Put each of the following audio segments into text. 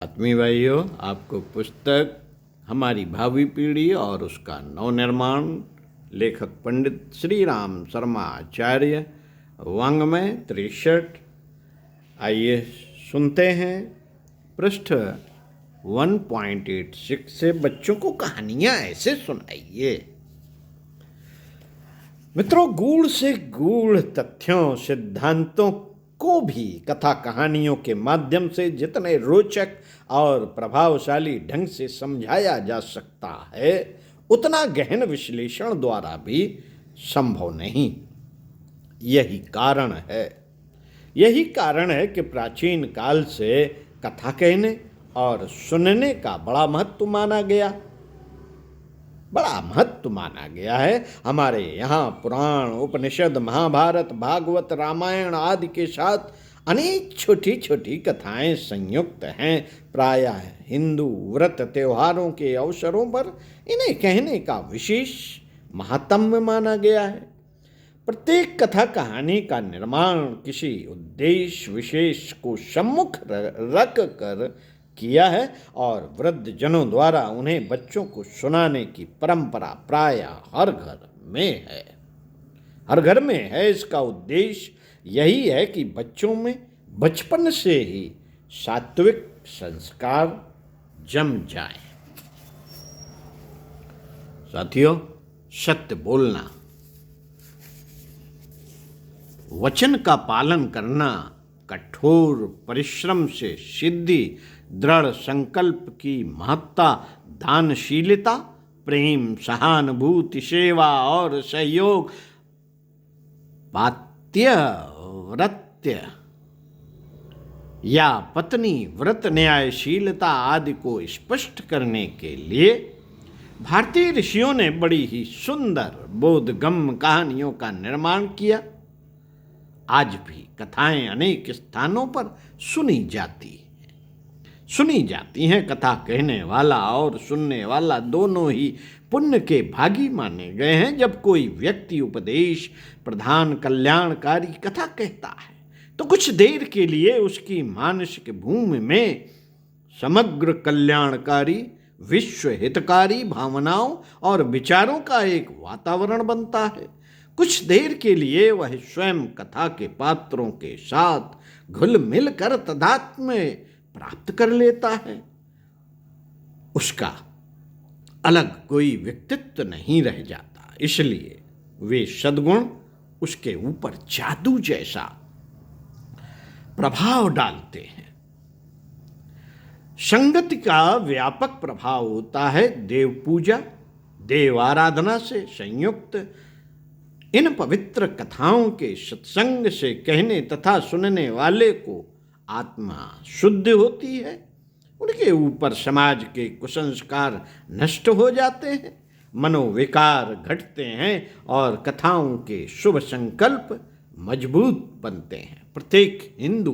आत्मीय भाइयों, आपको पुस्तक हमारी भावी पीढ़ी और उसका नवनिर्माण लेखक पंडित श्री राम शर्मा आचार्य वाङ्मय 63। आइए सुनते हैं पृष्ठ 1.86 से। बच्चों को कहानियाँ ऐसे सुनाइए। मित्रों, गूढ़ से गूढ़ तथ्यों सिद्धांतों को भी कथा कहानियों के माध्यम से जितने रोचक और प्रभावशाली ढंग से समझाया जा सकता है, उतना गहन विश्लेषण द्वारा भी संभव नहीं। यही कारण है कि प्राचीन काल से कथा कहने और सुनने का बड़ा महत्व माना गया है। हमारे यहाँ पुराण, उपनिषद, महाभारत, भागवत, रामायण आदि के साथ अनेक छोटी छोटी कथाएं संयुक्त हैं। प्रायः हिंदू व्रत त्योहारों के अवसरों पर इन्हें कहने का विशेष महात्म्य माना गया है। प्रत्येक कथा कहानी का निर्माण किसी उद्देश्य विशेष को सम्मुख रख कर किया है और वृद्ध जनों द्वारा उन्हें बच्चों को सुनाने की परंपरा प्रायः हर घर में है। इसका उद्देश्य यही है कि बच्चों में बचपन से ही सात्विक संस्कार जम जाए। साथियों, सत्य बोलना, वचन का पालन करना, कठोर परिश्रम से सिद्धि, दृढ़ संकल्प की महत्ता, दानशीलता, प्रेम, सहानुभूति, सेवा और सहयोग, पातिव्रत्य या पत्नी व्रत, न्यायशीलता आदि को स्पष्ट करने के लिए भारतीय ऋषियों ने बड़ी ही सुंदर बोधगम्य कहानियों का निर्माण किया। आज भी कथाएं अनेक स्थानों पर सुनी जाती हैं। कथा कहने वाला और सुनने वाला दोनों ही पुण्य के भागी माने गए हैं। जब कोई व्यक्ति उपदेश प्रधान कल्याणकारी कथा कहता है तो कुछ देर के लिए उसकी मानसिक भूमि में समग्र कल्याणकारी, विश्व हितकारी भावनाओं और विचारों का एक वातावरण बनता है। कुछ देर के लिए वह स्वयं कथा के पात्रों के साथ घुल मिल कर तादात्म्य प्राप्त कर लेता है। उसका अलग कोई व्यक्तित्व नहीं रह जाता, इसलिए वे सद्गुण उसके ऊपर जादू जैसा प्रभाव डालते हैं। संगति का व्यापक प्रभाव होता है। देव पूजा, देव आराधना से संयुक्त इन पवित्र कथाओं के सत्संग से कहने तथा सुनने वाले को आत्मा शुद्ध होती है। उनके ऊपर समाज के कुसंस्कार नष्ट हो जाते हैं, मनोविकार घटते हैं और कथाओं के शुभ संकल्प मजबूत बनते हैं। प्रत्येक हिंदू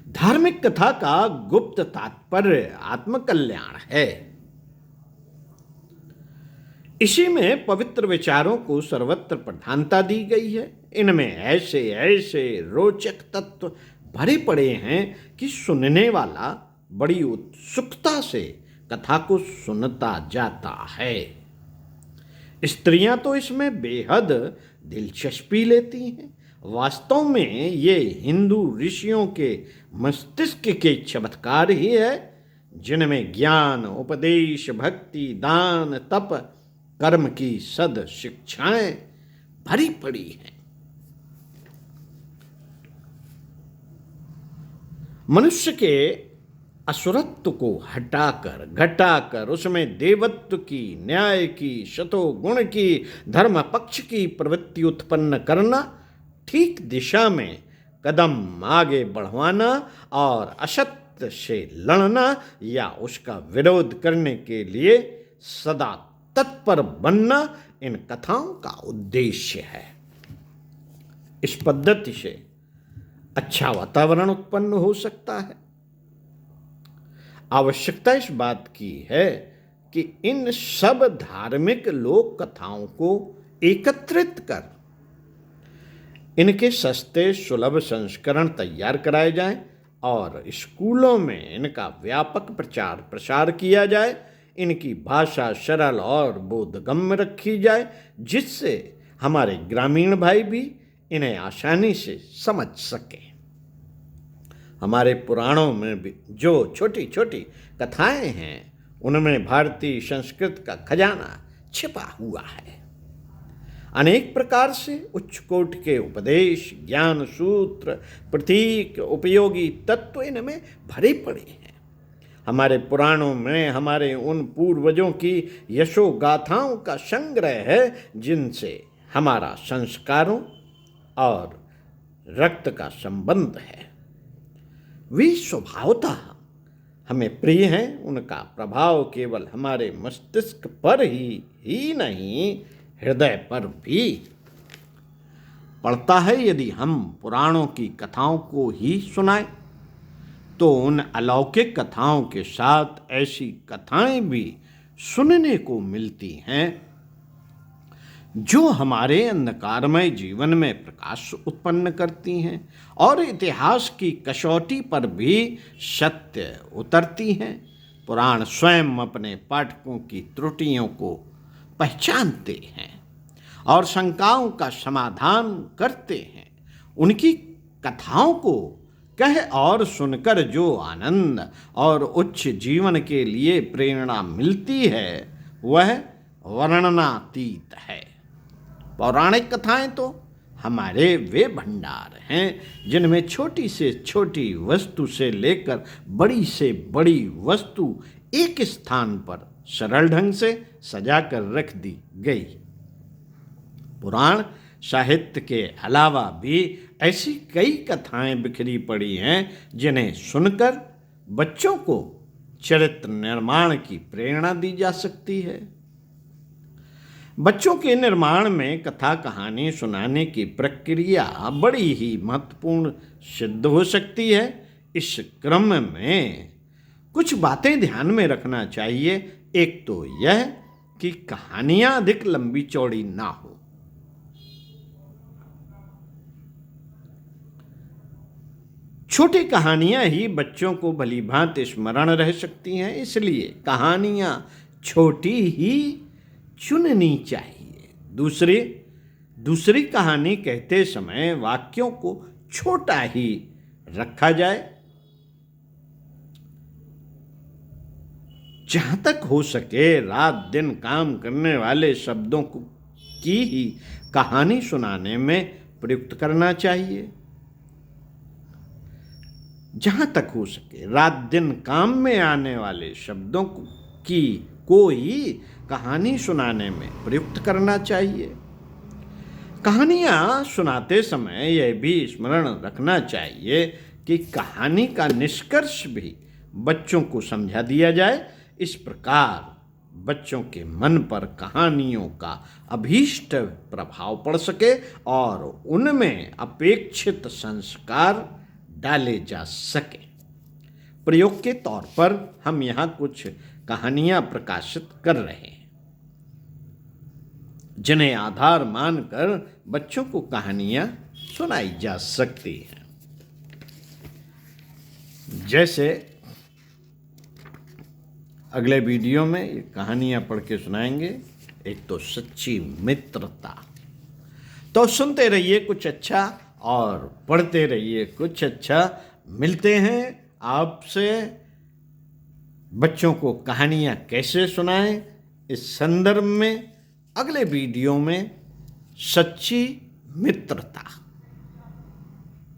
धार्मिक कथा का गुप्त तात्पर्य आत्मकल्याण है। इसी में पवित्र विचारों को सर्वत्र प्रधानता दी गई है। इनमें ऐसे ऐसे रोचक तत्व भरे पड़े हैं कि सुनने वाला बड़ी उत्सुकता से कथा को सुनता जाता है। स्त्रियां तो इसमें बेहद दिलचस्पी लेती हैं। वास्तव में ये हिंदू ऋषियों के मस्तिष्क के चमत्कार ही है, जिनमें ज्ञान, उपदेश, भक्ति, दान, तप, कर्म की सद शिक्षाएं भरी पड़ी हैं। मनुष्य के असुरत्व को हटाकर घटाकर उसमें देवत्व की, न्याय की, शतोगुण की, धर्म पक्ष की प्रवृत्ति उत्पन्न करना, ठीक दिशा में कदम आगे बढ़वाना और असत्य से लड़ना या उसका विरोध करने के लिए सदा तत्पर बनना इन कथाओं का उद्देश्य है। इस पद्धति से अच्छा वातावरण उत्पन्न हो सकता है। आवश्यकता इस बात की है कि इन सब धार्मिक लोक कथाओं को एकत्रित कर इनके सस्ते सुलभ संस्करण तैयार कराए जाएं और स्कूलों में इनका व्यापक प्रचार प्रसार किया जाए। इनकी भाषा सरल और बोधगम्य रखी जाए, जिससे हमारे ग्रामीण भाई भी इन्हें आसानी से समझ सकें। हमारे पुराणों में भी जो छोटी छोटी कथाएं हैं, उनमें भारतीय संस्कृत का खजाना छिपा हुआ है। अनेक प्रकार से उच्च कोटि के उपदेश, ज्ञान सूत्र, प्रतीक, उपयोगी तत्व इनमें भरे पड़े हैं। हमारे पुराणों में हमारे उन पूर्वजों की यशो गाथाओं का संग्रह है, जिनसे हमारा संस्कारों और रक्त का संबंध है। वे स्वभावतः हमें प्रिय हैं। उनका प्रभाव केवल हमारे मस्तिष्क पर ही नहीं, हृदय पर भी पड़ता है। यदि हम पुराणों की कथाओं को ही सुनाएं, तो उन अलौकिक कथाओं के साथ ऐसी कथाएं भी सुनने को मिलती हैं जो हमारे अंधकारमय जीवन में प्रकाश उत्पन्न करती हैं और इतिहास की कसौटी पर भी सत्य उतरती हैं। पुराण स्वयं अपने पाठकों की त्रुटियों को पहचानते हैं और शंकाओं का समाधान करते हैं। उनकी कथाओं को कह और सुनकर जो आनंद और उच्च जीवन के लिए प्रेरणा मिलती है, वह वर्णनातीत है। पौराणिक कथाएं तो हमारे वे भंडार हैं जिनमें छोटी से छोटी वस्तु से लेकर बड़ी से बड़ी वस्तु एक स्थान पर सरल ढंग से सजाकर रख दी गई। पुराण साहित्य के अलावा भी ऐसी कई कथाएं बिखरी पड़ी हैं जिन्हें सुनकर बच्चों को चरित्र निर्माण की प्रेरणा दी जा सकती है। बच्चों के निर्माण में कथा कहानी सुनाने की प्रक्रिया बड़ी ही महत्वपूर्ण सिद्ध हो सकती है। इस क्रम में कुछ बातें ध्यान में रखना चाहिए। एक तो यह कि कहानियां अधिक लंबी चौड़ी ना हो। छोटी कहानियां ही बच्चों को भली भांति स्मरण रह सकती हैं, इसलिए कहानियां छोटी ही चुननी चाहिए। दूसरी कहानी कहते समय वाक्यों को छोटा ही रखा जाए। जहां तक हो सके रात दिन काम करने वाले शब्दों की ही कहानी सुनाने में प्रयुक्त करना चाहिए। जहां तक हो सके रात दिन काम में आने वाले शब्दों को ही कहानी सुनाने में प्रयुक्त करना चाहिए। कहानियां सुनाते समय यह भी स्मरण रखना चाहिए कि कहानी का निष्कर्ष भी बच्चों को समझा दिया जाए। इस प्रकार बच्चों के मन पर कहानियों का अभीष्ट प्रभाव पड़ सके और उनमें अपेक्षित संस्कार डाले जा सके। प्रयोग के तौर पर हम यहाँ कुछ कहानियां प्रकाशित कर रहे हैं, जिन्हें आधार मानकर बच्चों को कहानियां सुनाई जा सकती हैं। जैसे अगले वीडियो में ये कहानियां पढ़ के सुनाएंगे। एक तो सच्ची मित्रता। तो सुनते रहिए कुछ अच्छा और पढ़ते रहिए कुछ अच्छा। मिलते हैं आपसे। बच्चों को कहानियां कैसे सुनाएं, इस संदर्भ में अगले वीडियो में। सच्ची मित्रता।